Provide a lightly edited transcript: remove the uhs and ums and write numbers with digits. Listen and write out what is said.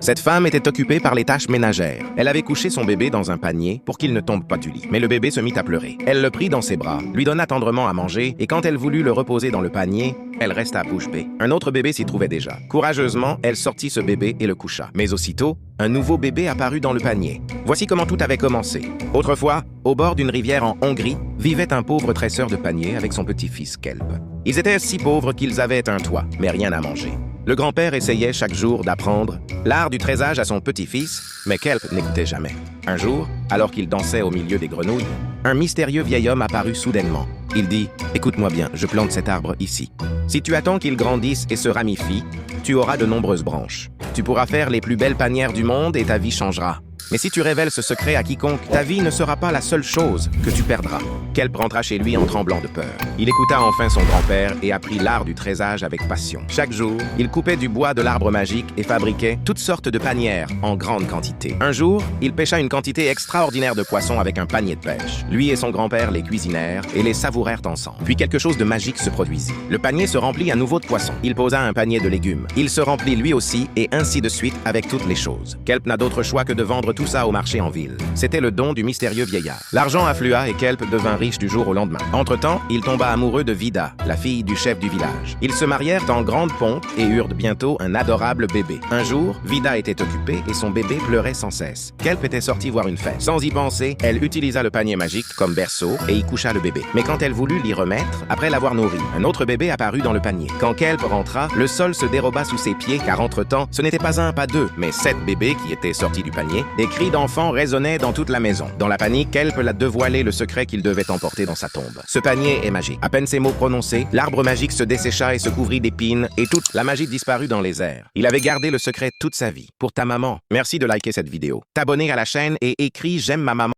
Cette femme était occupée par les tâches ménagères. Elle avait couché son bébé dans un panier pour qu'il ne tombe pas du lit. Mais le bébé se mit à pleurer. Elle le prit dans ses bras, lui donna tendrement à manger, et quand elle voulut le reposer dans le panier, elle resta bouche bée. Un autre bébé s'y trouvait déjà. Courageusement, elle sortit ce bébé et le coucha. Mais aussitôt, un nouveau bébé apparut dans le panier. Voici comment tout avait commencé. Autrefois, au bord d'une rivière en Hongrie, vivait un pauvre tresseur de panier avec son petit-fils Kelp. Ils étaient si pauvres qu'ils avaient un toit, mais rien à manger. Le grand-père essayait chaque jour d'apprendre l'art du tressage à son petit-fils, mais Kelp n'écoutait jamais. Un jour, alors qu'il dansait au milieu des grenouilles, un mystérieux vieil homme apparut soudainement. Il dit « Écoute-moi bien, je plante cet arbre ici. Si tu attends qu'il grandisse et se ramifie, tu auras de nombreuses branches. Tu pourras faire les plus belles panières du monde et ta vie changera. Mais si tu révèles ce secret à quiconque, ta vie ne sera pas la seule chose que tu perdras. » Kelp rentra chez lui en tremblant de peur. Il écouta enfin son grand-père et apprit l'art du tressage avec passion. Chaque jour, il coupait du bois de l'arbre magique et fabriquait toutes sortes de panières en grande quantité. Un jour, il pêcha une quantité extraordinaire de poissons avec un panier de pêche. Lui et son grand-père les cuisinèrent et les savourèrent ensemble. Puis quelque chose de magique se produisit. Le panier se remplit à nouveau de poissons. Il posa un panier de légumes. Il se remplit lui aussi et ainsi de suite avec toutes les choses. Kelp n'a d'autre choix que de vendre tout ça au marché en ville. C'était le don du mystérieux vieillard. L'argent afflua et Kelp devint riche du jour au lendemain. Entre-temps, il tomba amoureux de Vida, la fille du chef du village. Ils se marièrent en grande pompe et eurent bientôt un adorable bébé. Un jour, Vida était occupée et son bébé pleurait sans cesse. Kelp était sorti voir une fête. Sans y penser, elle utilisa le panier magique comme berceau et y coucha le bébé. Mais quand elle voulut l'y remettre, après l'avoir nourri, un autre bébé apparut dans le panier. Quand Kelp rentra, le sol se déroba sous ses pieds car entre-temps, ce n'était pas un, pas deux, mais 7 bébés qui étaient sortis du panier. Des cris d'enfants résonnaient dans toute la maison. Dans la panique, Kelp a dévoilé le secret qu'il devait emporter dans sa tombe. Ce panier est magique. À peine ces mots prononcés, l'arbre magique se dessécha et se couvrit d'épines et toute la magie disparut dans les airs. Il avait gardé le secret toute sa vie. Pour ta maman, merci de liker cette vidéo, t'abonner à la chaîne et écris « J'aime ma maman ».